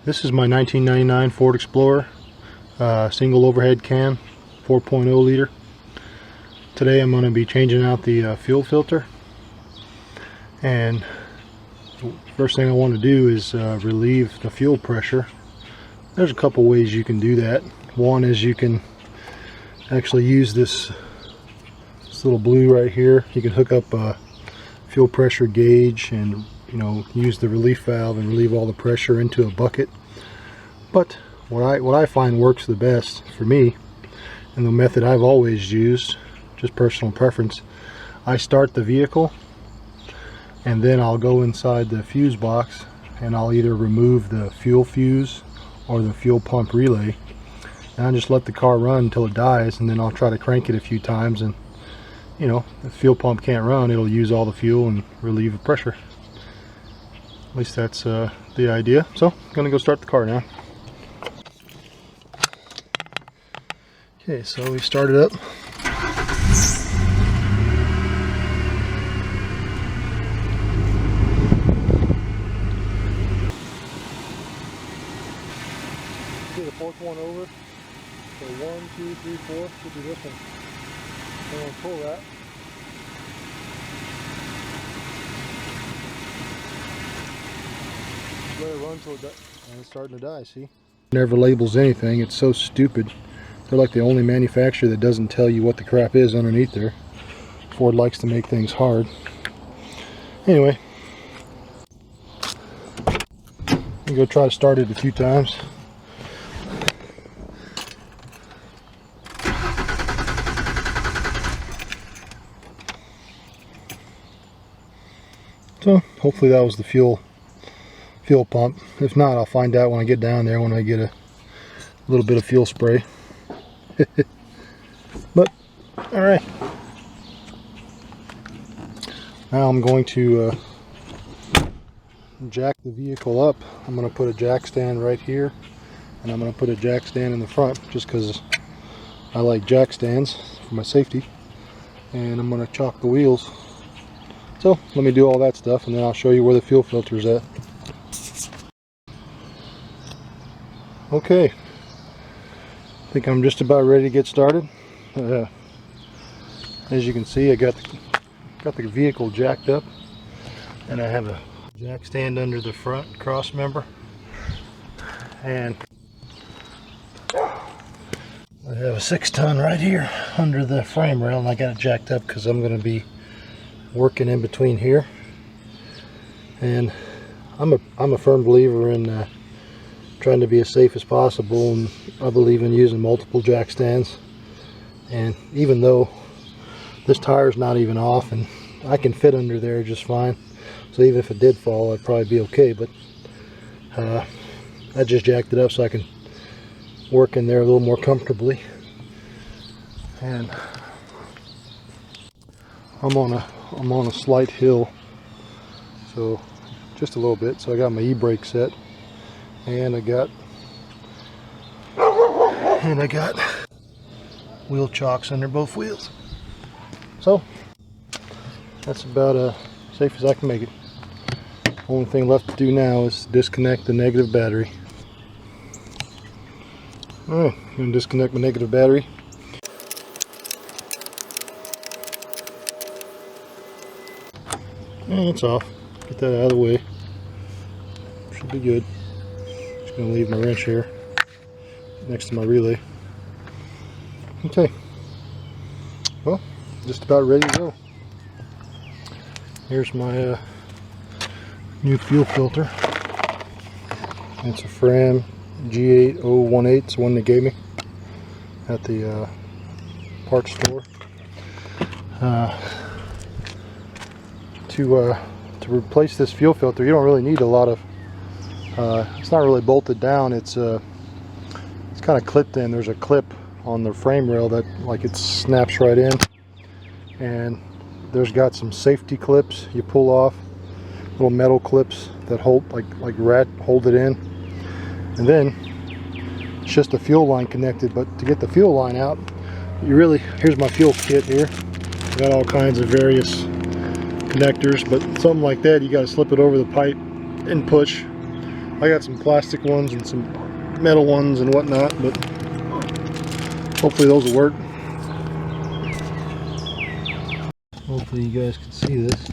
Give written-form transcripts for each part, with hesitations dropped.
This is my 1999 Ford Explorer, single overhead cam, 4.0 liter. Today I'm going to be changing out the fuel filter, and the first thing I want to do is relieve the fuel pressure. There's a couple ways you can do that. One is you can actually use this little blue right here. You can hook up a fuel pressure gauge and use the relief valve and relieve all the pressure into a bucket. But what I find works the best for me, and the method I've always used, just personal preference, I start the vehicle and then I'll go inside the fuse box and I'll either remove the fuel fuse or the fuel pump relay, and I just let the car run until it dies, and then I'll try to crank it a few times, and if the fuel pump can't run, it'll use all the fuel and relieve the pressure. At least that's the idea. So I'm gonna go start the car now. Okay, so we started up. See the fourth one over. So 1, 2, 3, 4 should be this one. I'm gonna pull that. Let it run till it's starting to die. See? Never labels anything. It's so stupid. They're like the only manufacturer that doesn't tell you what the crap is underneath there. Ford likes to make things hard. Anyway, I'm gonna try to start it a few times. So hopefully that was the fuel pump. If not, I'll find out when I get down there, when I get a little bit of fuel spray. But all right, now I'm going to jack the vehicle up. I'm going to put a jack stand right here, and I'm going to put a jack stand in the front just because I like jack stands for my safety, and I'm going to chock the wheels. So let me do all that stuff, and then I'll show you where the fuel filter is at. Okay, I think I'm just about ready to get started. As you can see, I got the vehicle jacked up, and I have a jack stand under the front cross member, and I have a 6-ton right here under the frame rail, and I got it jacked up because I'm going to be working in between here. And I'm a firm believer in trying to be as safe as possible, and I believe in using multiple jack stands. And even though this tire is not even off and I can fit under there just fine, so even if it did fall, I'd probably be okay. But I just jacked it up so I can work in there a little more comfortably. And I'm on a slight hill, so just a little bit. So I got my e-brake set, and I got wheel chocks under both wheels. So that's about as safe as I can make it. Only thing left to do now is disconnect the negative battery. Alright, I'm going to disconnect my negative battery. And it's off. Get that out of the way. Should be good. Just going to leave my wrench here next to my relay. Okay. Well, just about ready to go. Here's my new fuel filter. It's a Fram G8018. It's the one they gave me at the parts store. To replace this fuel filter, you don't really need a lot of it's not really bolted down. It's kind of clipped in. There's a clip on the frame rail that it snaps right in, and there's got some safety clips you pull off, little metal clips that hold hold it in, and then it's just a fuel line connected. But to get the fuel line out, here's my fuel kit here. Got all kinds of various connectors, but something like that, you got to slip it over the pipe and push, I got some plastic ones and some metal ones and whatnot, but hopefully those will work. Hopefully you guys can see this.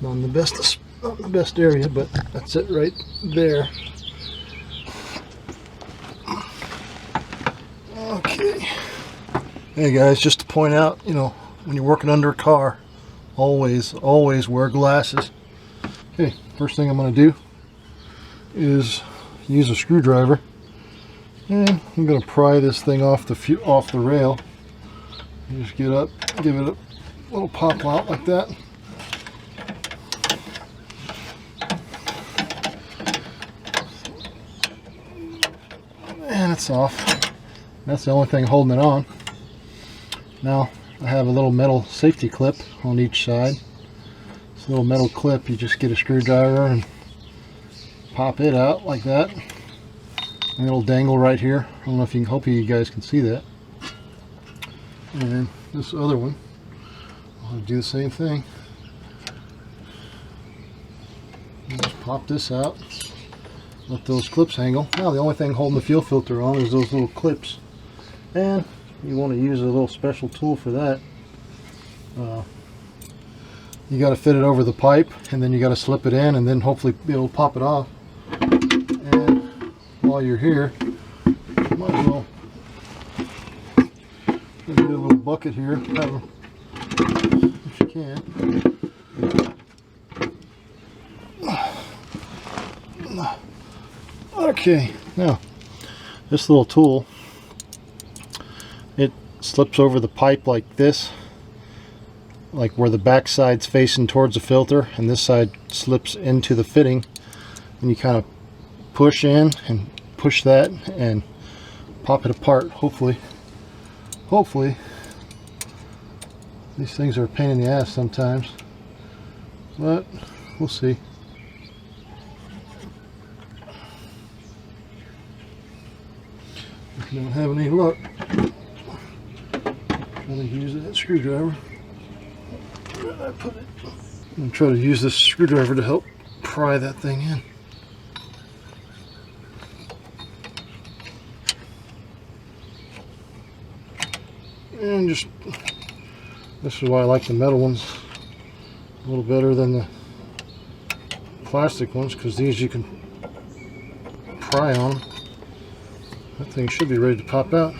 Not in the best area, but that's it right there. Okay. Hey guys, just to point out, you know, when you're working under a car, always wear glasses. Okay, first thing I'm going to do is use a screwdriver, and I'm going to pry this thing off the rail. Just get up, give it a little pop out like that. And it's off. That's the only thing holding it on. Now I have a little metal safety clip on each side. This little metal clip, you just get a screwdriver and pop it out like that, and it'll dangle right here. I don't know if you can, hopefully you guys can see that. And this other one, I'll do the same thing. Just pop this out, let those clips angle. Now the only thing holding the fuel filter on is those little clips, and you want to use a little special tool for that. You got to fit it over the pipe, and then you got to slip it in, and then hopefully be able to pop it off. And while you're here, you might as well get a little bucket here, if you can. Okay, now this little tool, it slips over the pipe like this, like where the back side's facing towards the filter, and this side slips into the fitting, and you kind of push in and push that and pop it apart. Hopefully these things are a pain in the ass sometimes, but we'll see. If you don't have any luck, try to use that screwdriver. Where did I put it? I'm going to try to use this screwdriver to help pry that thing in. And just, this is why I like the metal ones a little better than the plastic ones, because these you can pry on them. That thing should be ready to pop out.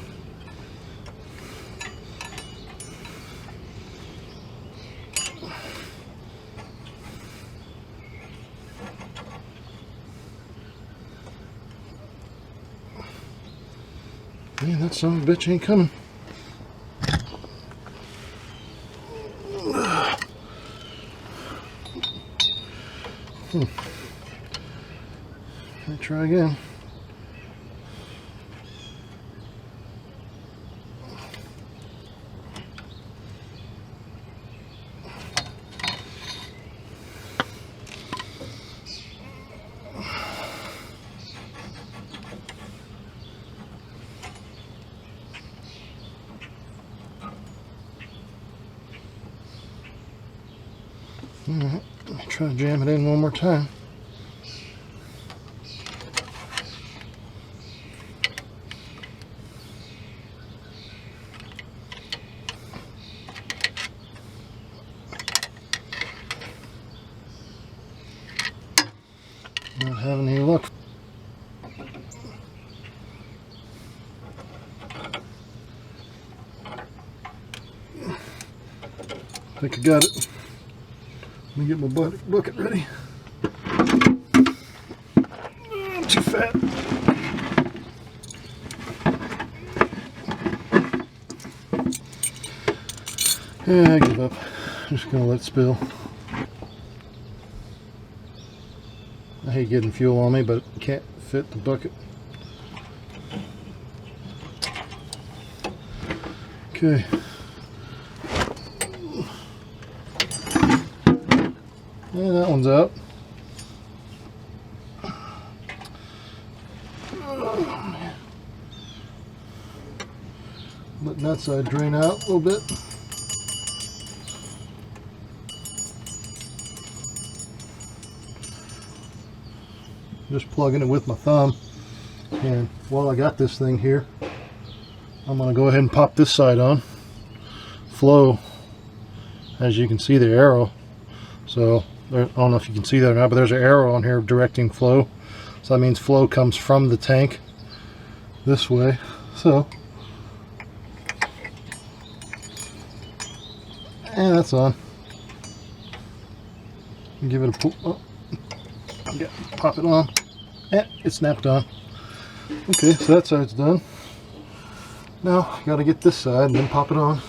Man, that son of a bitch ain't coming. Let's try again. Alright, let me try to jam it in one more time. Not having any luck. I think I got it. Let me get my bucket ready. I'm too fat. Yeah, I give up. I'm just gonna let it spill. I hate getting fuel on me, but it can't fit the bucket. Okay. Yeah, that one's out. Oh, man. Letting that side drain out a little bit. just plugging it with my thumb. And while I got this thing here, I'm going to go ahead and pop this side on. Flow, as you can see the arrow. So I don't know if you can see that or not, but there's an arrow on here directing flow. So that means flow comes from the tank this way. So, and that's on. Give it a pull. Oh, yeah, pop it on. And it snapped on. Okay, so that side's done. Now I got to get this side and then pop it on.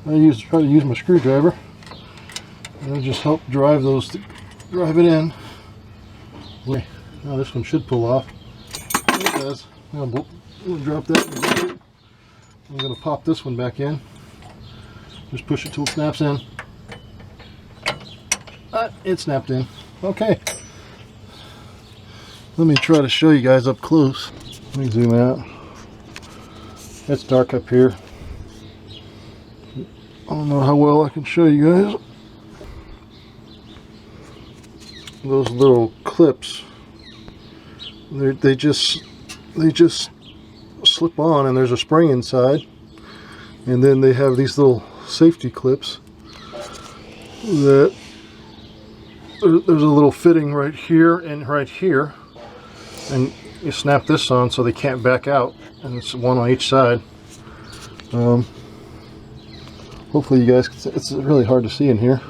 I try to use my screwdriver. And just help drive it in. Now this one should pull off. It does. I'm going to drop that. I'm going to pop this one back in. Just push it till it snaps in. It snapped in. Okay. Let me try to show you guys up close. Let me zoom out. It's dark up here. I don't know how well I can show you guys. Those little clips, they just slip on, and there's a spring inside, and then they have these little safety clips that there's a little fitting right here and right here, and you snap this on so they can't back out, and it's one on each side. Hopefully you guys can see. It's really hard to see in here,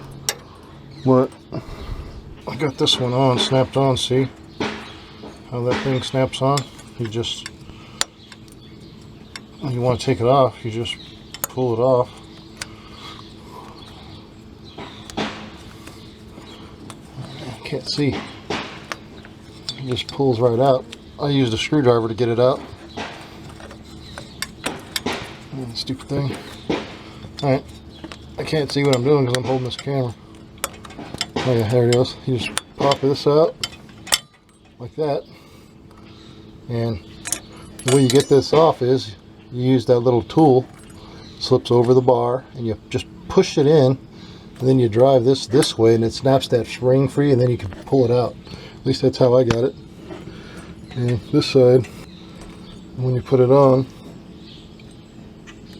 but I got this one on, snapped on. See how that thing snaps on? You just, when you want to take it off, you just pull it off. I can't see. It just pulls right out. I used a screwdriver to get it out. Stupid thing. Alright, I can't see what I'm doing because I'm holding this camera. Oh yeah, there it is. You just pop this out like that, and the way you get this off is you use that little tool, slips over the bar, and you just push it in, and then you drive this way, and it snaps that spring free, and then you can pull it out. At least that's how I got it. And this side, when you put it on,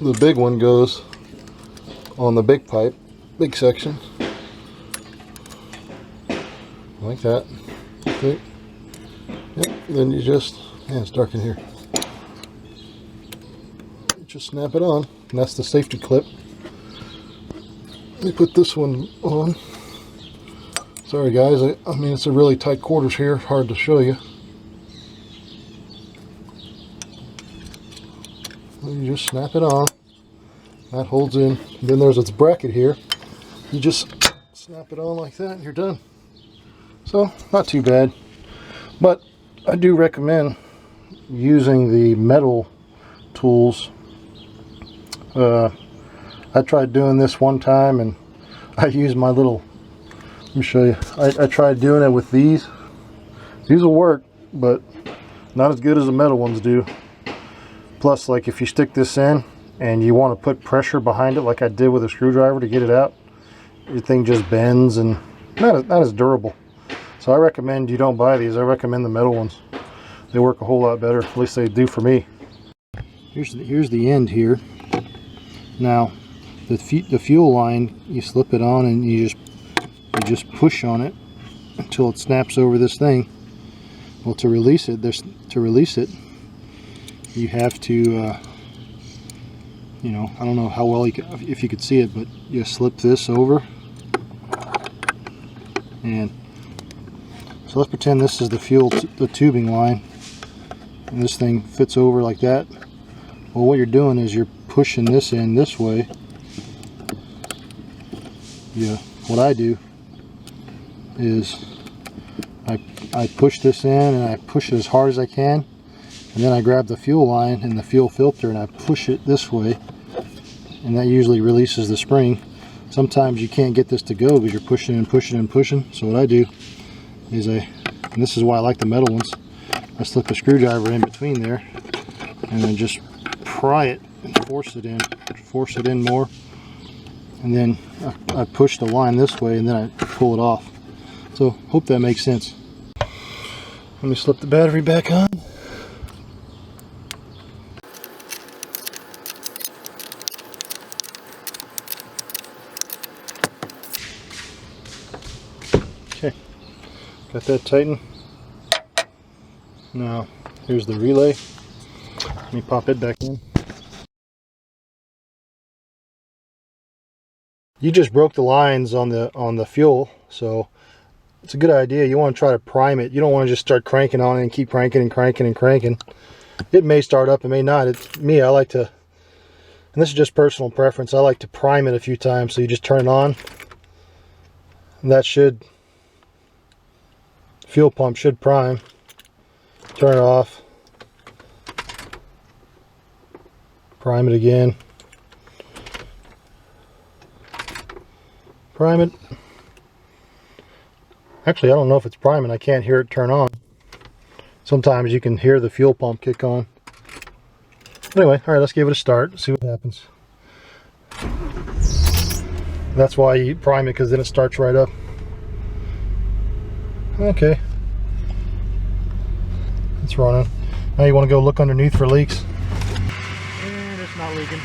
the big one goes on the big pipe, big section. Like that. Okay. Yep. Then you just, yeah, it's dark in here. You just snap it on, and that's the safety clip. Let me put this one on. Sorry guys, I mean it's a really tight quarters here, hard to show you. You just snap it on. That holds in. Then there's its bracket here. You just snap it on like that, and you're done. So, not too bad, but I do recommend using the metal tools. I tried doing this one time, and I used my little, let me show you, I tried doing it with these. These will work, but not as good as the metal ones do. Plus, like if you stick this in and you want to put pressure behind it like I did with a screwdriver to get it out, your thing just bends and not as durable. So I recommend you don't buy these. I recommend the metal ones. They work a whole lot better. At least they do for me. Here's the end here. Now, the fuel line, you slip it on and you just push on it until it snaps over this thing. Well, to release it, you have to, you know, I don't know how well if you could see it, but you slip this over, and so let's pretend this is the tubing line, and this thing fits over like that. Well, what you're doing is you're pushing this in this way. Yeah, what I do is I push this in, and I push it as hard as I can, and then I grab the fuel line and the fuel filter and I push it this way, and that usually releases the spring. Sometimes you can't get this to go because you're pushing and pushing and pushing. So what I do is and this is why I like the metal ones, I slip a screwdriver in between there and then just pry it and force it in more, and then I push the line this way and then I pull it off. So hope that makes sense. Let me slip the battery back on. Okay, got that tightened. Now, here's the relay. Let me pop it back in. You just broke the lines on the fuel, so it's a good idea. You want to try to prime it. You don't want to just start cranking on it and keep cranking and cranking and cranking. It may start up, it may not. It's me, I like to, and this is just personal preference, I like to prime it a few times. So you just turn it on, and that fuel pump should prime. Turn it off. Prime it again. Prime it. Actually, I don't know if it's priming. I can't hear it turn on. Sometimes you can hear the fuel pump kick on. Anyway, all right, let's give it a start, see what happens. That's why you prime it, because then it starts right up. Okay. It's running. Now you want to go look underneath for leaks. And it's not leaking.